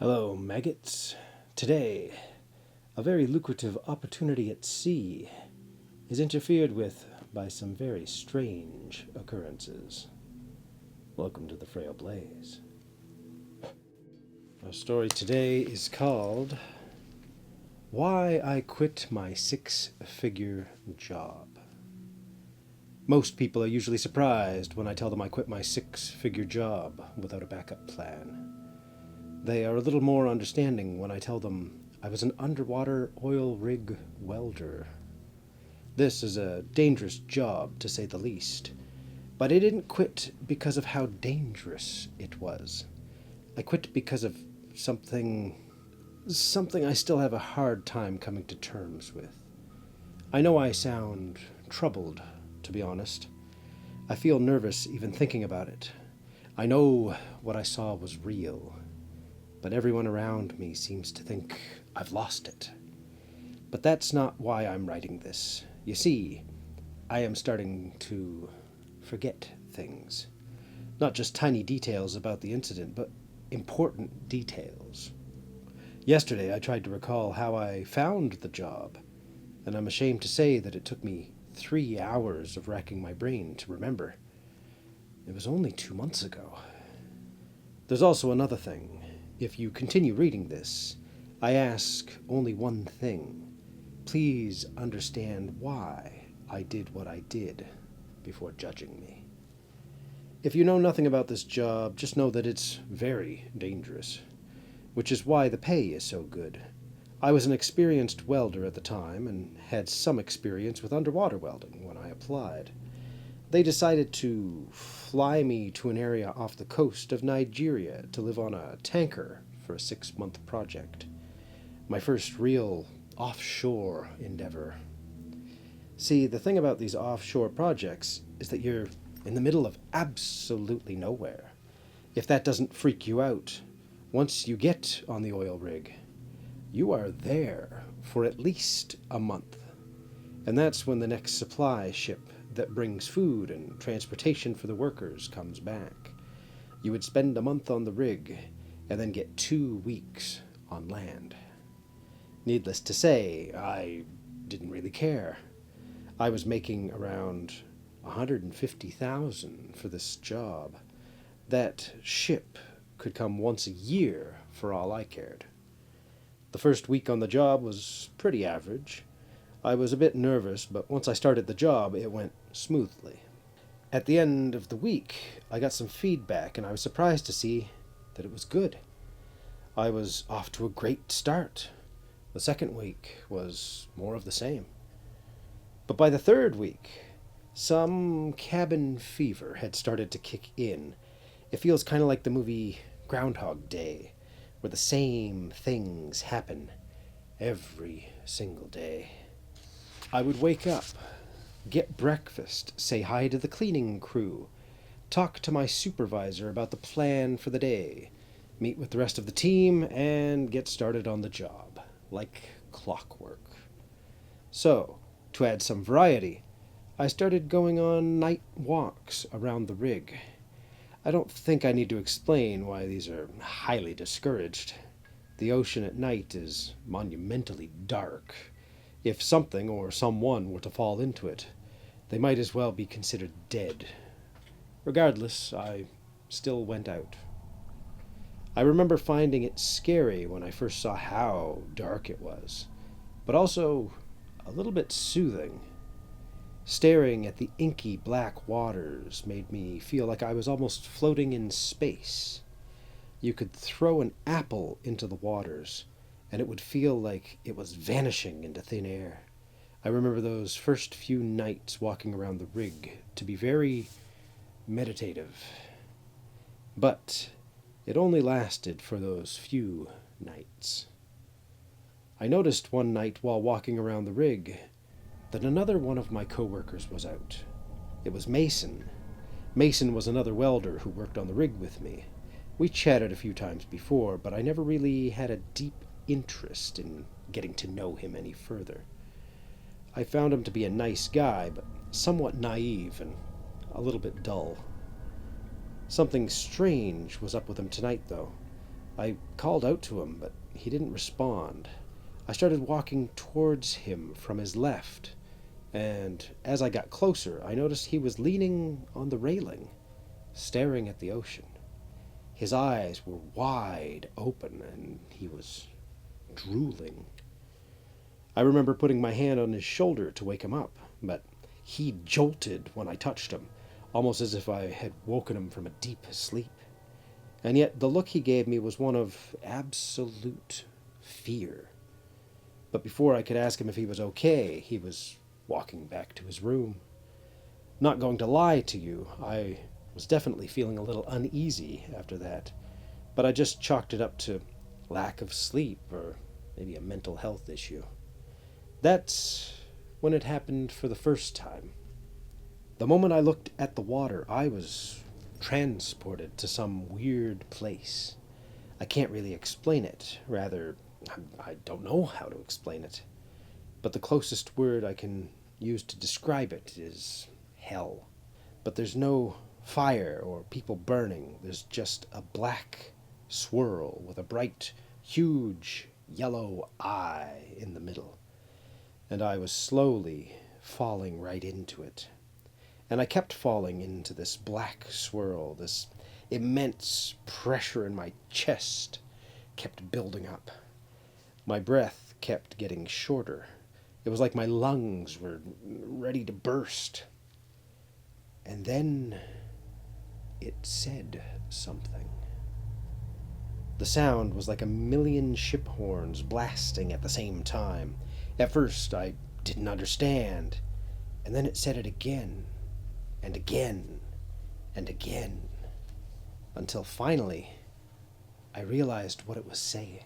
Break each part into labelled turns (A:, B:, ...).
A: Hello, maggots. Today, a very lucrative opportunity at sea is interfered with by some very strange occurrences. Welcome to the Frail Blaze. Our story today is called Why I Quit My Six-Figure Job. Most people are usually surprised when I tell them I quit my six-figure job without a backup plan. They are a little more understanding when I tell them I was an underwater oil rig welder. This is a dangerous job, to say the least, but I didn't quit because of how dangerous it was. I quit because of something I still have a hard time coming to terms with. I know I sound troubled, to be honest. I feel nervous even thinking about it. I know what I saw was real. But everyone around me seems to think I've lost it. But that's not why I'm writing this. You see, I am starting to forget things. Not just tiny details about the incident, but important details. Yesterday I tried to recall how I found the job, and I'm ashamed to say that it took me 3 hours of racking my brain to remember. It was only 2 months ago. There's also another thing. If you continue reading this, I ask only one thing. Please understand why I did what I did before judging me. If you know nothing about this job, just know that it's very dangerous, which is why the pay is so good. I was an experienced welder at the time and had some experience with underwater welding when I applied. They decided to fly me to an area off the coast of Nigeria to live on a tanker for a 6-month project. My first real offshore endeavor. See, the thing about these offshore projects is that you're in the middle of absolutely nowhere. If that doesn't freak you out, once you get on the oil rig, you are there for at least a month. And that's when the next supply ship that brings food and transportation for the workers comes back. You would spend a month on the rig and then get 2 weeks on land. Needless to say, I didn't really care. I was making around $150,000 for this job. That ship could come once a year for all I cared. The first week on the job was pretty average. I was a bit nervous, but once I started the job, it went smoothly. At the end of the week, I got some feedback, and I was surprised to see that it was good. I was off to a great start. The second week was more of the same. But by the third week, some cabin fever had started to kick in. It feels kind of like the movie Groundhog Day, where the same things happen every single day. I would wake up, get breakfast, say hi to the cleaning crew, talk to my supervisor about the plan for the day, meet with the rest of the team, and get started on the job, like clockwork. So, to add some variety, I started going on night walks around the rig. I don't think I need to explain why these are highly discouraged. The ocean at night is monumentally dark. If something or someone were to fall into it, they might as well be considered dead. Regardless, I still went out. I remember finding it scary when I first saw how dark it was, but also a little bit soothing. Staring at the inky black waters made me feel like I was almost floating in space. You could throw an apple into the waters, and it would feel like it was vanishing into thin air. I remember those first few nights walking around the rig to be very meditative. But it only lasted for those few nights. I noticed one night while walking around the rig that another one of my coworkers was out. It was Mason. Mason was another welder who worked on the rig with me. We chatted a few times before, but I never really had a deep interest in getting to know him any further. I found him to be a nice guy, but somewhat naive and a little bit dull. Something strange was up with him tonight, though. I called out to him, but he didn't respond. I started walking towards him from his left, and as I got closer, I noticed he was leaning on the railing, staring at the ocean. His eyes were wide open, and he was drooling. I remember putting my hand on his shoulder to wake him up, but he jolted when I touched him, almost as if I had woken him from a deep sleep. And yet the look he gave me was one of absolute fear. But before I could ask him if he was okay, he was walking back to his room. Not going to lie to you, I was definitely feeling a little uneasy after that, but I just chalked it up to lack of sleep or maybe a mental health issue. That's when it happened for the first time. The moment I looked at the water, I was transported to some weird place. I can't really explain it. Rather, I don't know how to explain it. But the closest word I can use to describe it is hell. But there's no fire or people burning. There's just a black swirl with a bright, huge yellow eye in the middle. And I was slowly falling right into it. And I kept falling into this black swirl. This immense pressure in my chest kept building up. My breath kept getting shorter. It was like my lungs were ready to burst. And then it said something. The sound was like a million ship horns blasting at the same time. At first, I didn't understand, and then it said it again, and again, and again, until finally, I realized what it was saying.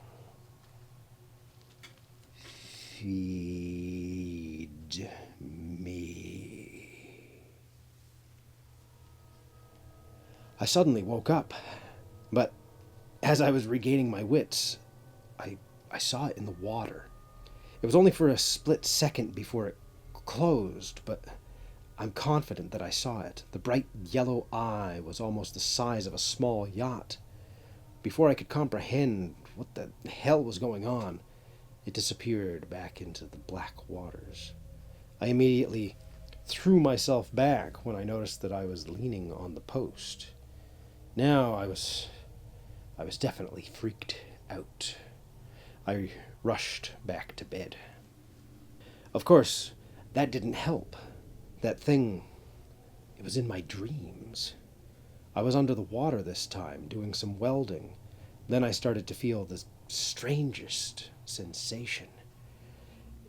A: Feed me. I suddenly woke up, but as I was regaining my wits, I saw it in the water. It was only for a split second before it closed, but I'm confident that I saw it. The bright yellow eye was almost the size of a small yacht. Before I could comprehend what the hell was going on, it disappeared back into the black waters. I immediately threw myself back when I noticed that I was leaning on the post. Now I was definitely freaked out. I rushed back to bed. Of course, that didn't help. That thing, it was in my dreams. I was under the water this time, doing some welding. Then I started to feel the strangest sensation.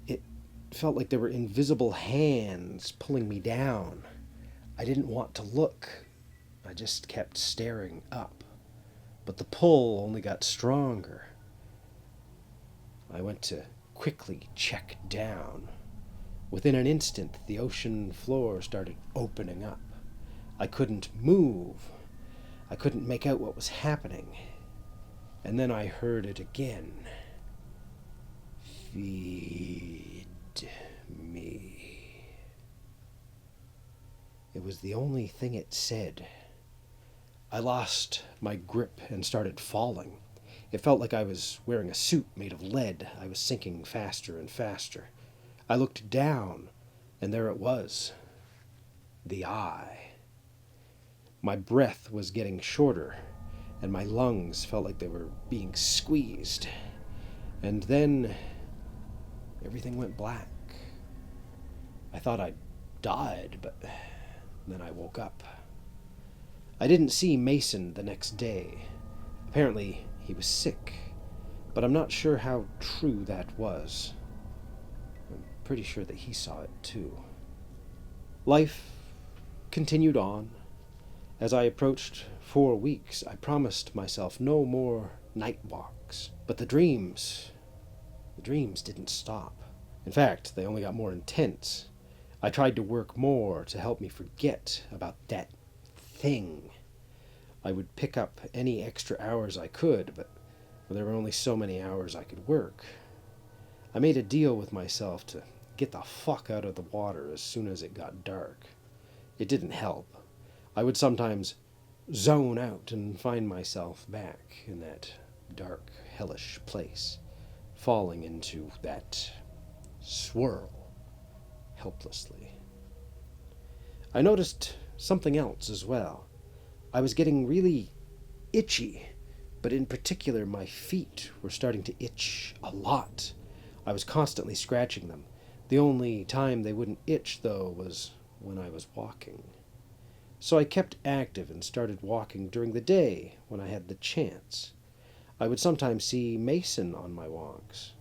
A: It felt like there were invisible hands pulling me down. I didn't want to look. I just kept staring up. But the pull only got stronger. I went to quickly check down. Within an instant, the ocean floor started opening up. I couldn't move. I couldn't make out what was happening. And then I heard it again. Feed me. It was the only thing it said. I lost my grip and started falling. It felt like I was wearing a suit made of lead. I was sinking faster and faster. I looked down, and there it was. The eye. My breath was getting shorter, and my lungs felt like they were being squeezed. And then everything went black. I thought I'd died, but then I woke up. I didn't see Mason the next day. Apparently, he was sick, but I'm not sure how true that was. I'm pretty sure that he saw it too. Life continued on. As I approached 4 weeks, I promised myself no more night walks. But the dreams didn't stop. In fact, they only got more intense. I tried to work more to help me forget about that thing. I would pick up any extra hours I could, but there were only so many hours I could work. I made a deal with myself to get the fuck out of the water as soon as it got dark. It didn't help. I would sometimes zone out and find myself back in that dark, hellish place, falling into that swirl helplessly. I noticed something else as well. I was getting really itchy, but in particular, my feet were starting to itch a lot. I was constantly scratching them. The only time they wouldn't itch, though, was when I was walking. So I kept active and started walking during the day when I had the chance. I would sometimes see Mason on my walks.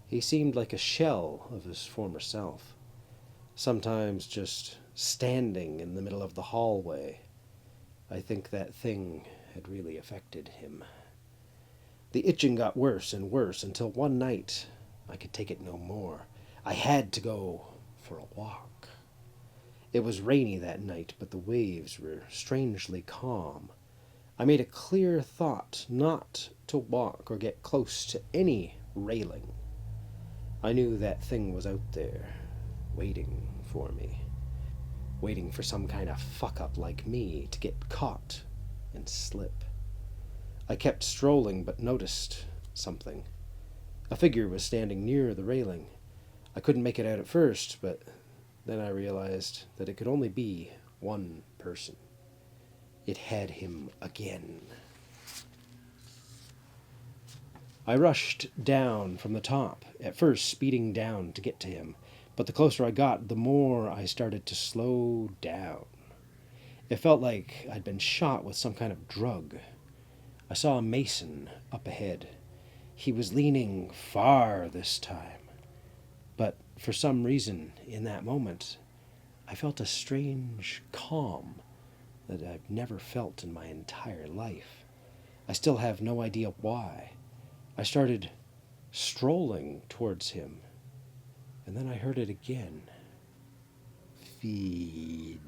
A: He seemed like a shell of his former self, sometimes just standing in the middle of the hallway. I think that thing had really affected him. The itching got worse and worse until one night I could take it no more. I had to go for a walk. It was rainy that night, but the waves were strangely calm. I made a clear thought not to walk or get close to any railing. I knew that thing was out there, waiting for me, waiting for some kind of fuck-up like me to get caught and slip. I kept strolling, but noticed something. A figure was standing near the railing. I couldn't make it out at first, but then I realized that it could only be one person. It had him again. I rushed down from the top, at first speeding down to get to him, but the closer I got, the more I started to slow down. It felt like I'd been shot with some kind of drug. I saw a Mason up ahead. He was leaning far this time, but for some reason, in that moment, I felt a strange calm that I've never felt in my entire life. I still have no idea why. I started strolling towards him, and then I heard it again. Feed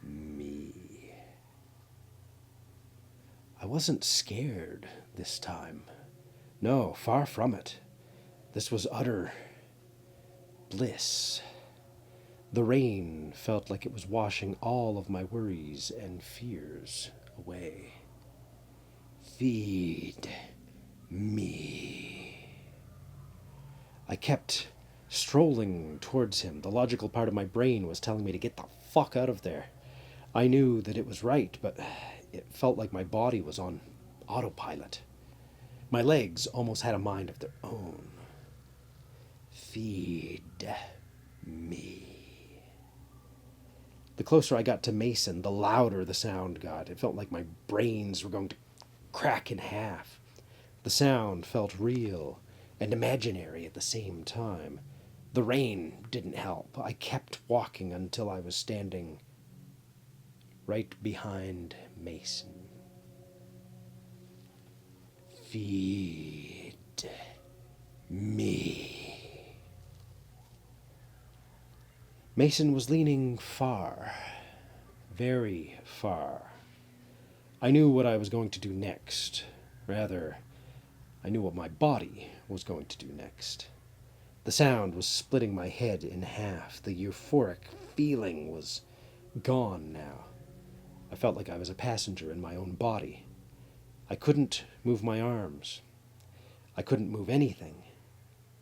A: me. I wasn't scared this time. No, far from it. This was utter bliss. The rain felt like it was washing all of my worries and fears away. Feed me. I kept strolling towards him. The logical part of my brain was telling me to get the fuck out of there. I knew that it was right, but it felt like my body was on autopilot. My legs almost had a mind of their own. Feed me. The closer I got to Mason, the louder the sound got. It felt like my brains were going to crack in half. The sound felt real and imaginary at the same time. The rain didn't help. I kept walking until I was standing right behind Mason. Feed me. Mason was leaning far, very far. I knew what I was going to do next. Rather, I knew what my body was going to do next. The sound was splitting my head in half. The euphoric feeling was gone now. I felt like I was a passenger in my own body. I couldn't move my arms. I couldn't move anything.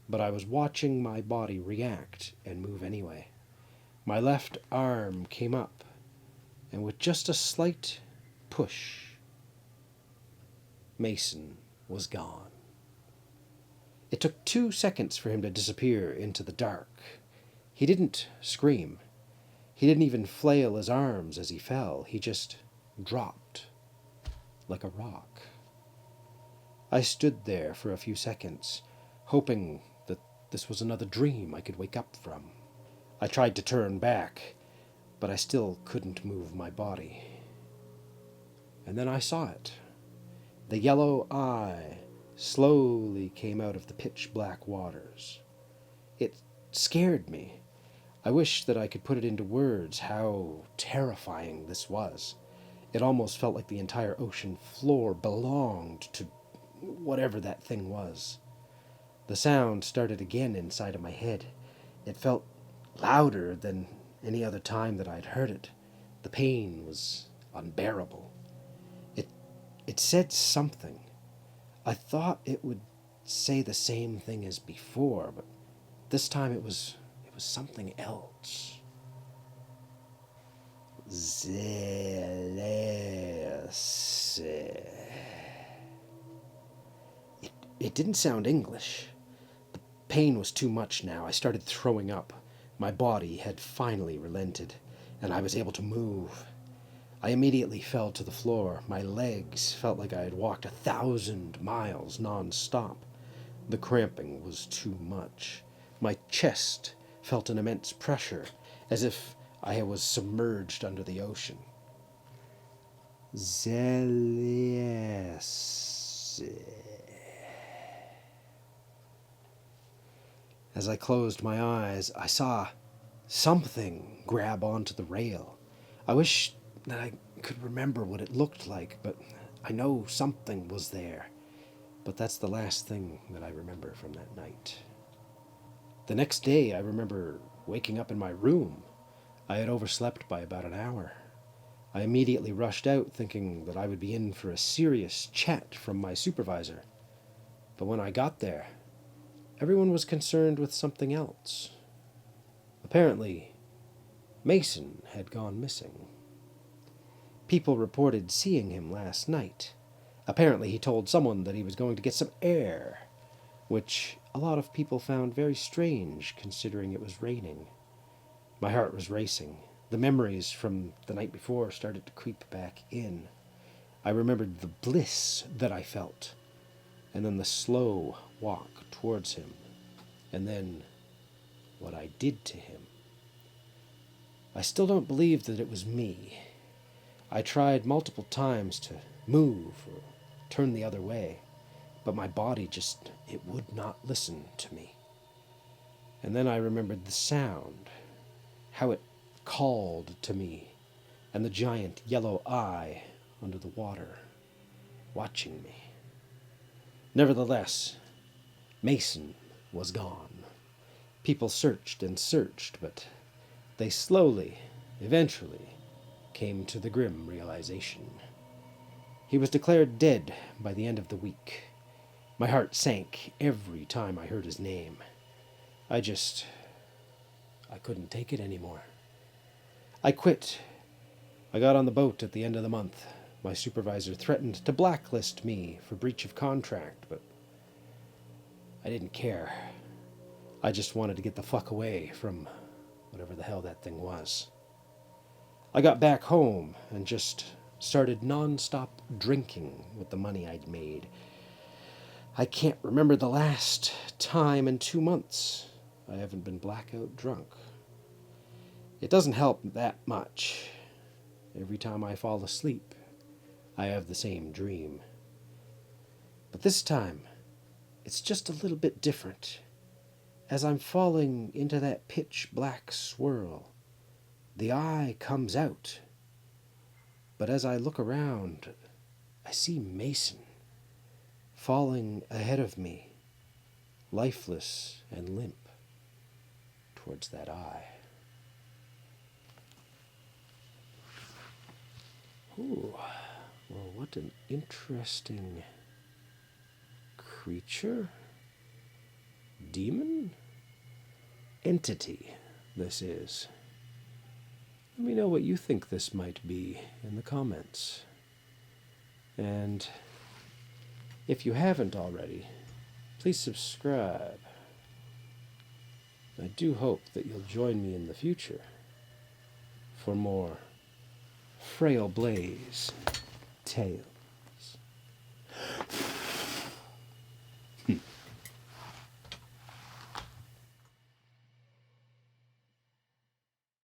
A: But I was watching my body react and move anyway. My left arm came up, and with just a slight push, Mason was gone. It took 2 seconds for him to disappear into the dark. He didn't scream. He didn't even flail his arms as he fell. He just dropped like a rock. I stood there for a few seconds, hoping that this was another dream I could wake up from. I tried to turn back, but I still couldn't move my body. And then I saw it. The yellow eye slowly came out of the pitch-black waters. It scared me. I wish that I could put it into words how terrifying this was. It almost felt like the entire ocean floor belonged to whatever that thing was. The sound started again inside of my head. It felt louder than any other time that I'd heard it. The pain was unbearable. It said something. I thought it would say the same thing as before, but this time it was something else. Zeles. It didn't sound English. The pain was too much now. I started throwing up. My body had finally relented, and I was able to move. I immediately fell to the floor. My legs felt like I had walked 1,000 miles non-stop. The cramping was too much. My chest felt an immense pressure, as if I was submerged under the ocean. Zeles. As I closed my eyes, I saw something grab onto the rail. I wish that I could remember what it looked like, but I know something was there. But that's the last thing that I remember from that night. The next day, I remember waking up in my room. I had overslept by about an hour. I immediately rushed out, thinking that I would be in for a serious chat from my supervisor. But when I got there, everyone was concerned with something else. Apparently, Mason had gone missing. People reported seeing him last night. Apparently, he told someone that he was going to get some air, which a lot of people found very strange considering it was raining. My heart was racing. The memories from the night before started to creep back in. I remembered the bliss that I felt, and then the slow walk towards him, and then what I did to him. I still don't believe that it was me. I tried multiple times to move or turn the other way, but my body it would not listen to me. And then I remembered the sound, how it called to me, and the giant yellow eye under the water, watching me. Nevertheless, Mason was gone. People searched and searched, but they slowly, eventually, came to the grim realization. He was declared dead by the end of the week. My heart sank every time I heard his name. I couldn't take it anymore. I quit. I got on the boat at the end of the month. My supervisor threatened to blacklist me for breach of contract, but I didn't care. I just wanted to get the fuck away from whatever the hell that thing was. I got back home and just started non-stop drinking with the money I'd made. I can't remember the last time in 2 months I haven't been blackout drunk. It doesn't help that much. Every time I fall asleep, I have the same dream. But this time, it's just a little bit different. As I'm falling into that pitch black swirl, the eye comes out. But as I look around, I see Mason falling ahead of me, lifeless and limp, towards that eye. Ooh, well, what an interesting creature, demon, entity this is. Let me know what you think this might be in the comments. And if you haven't already, please subscribe. I do hope that you'll join me in the future for more Frail Blaze tales.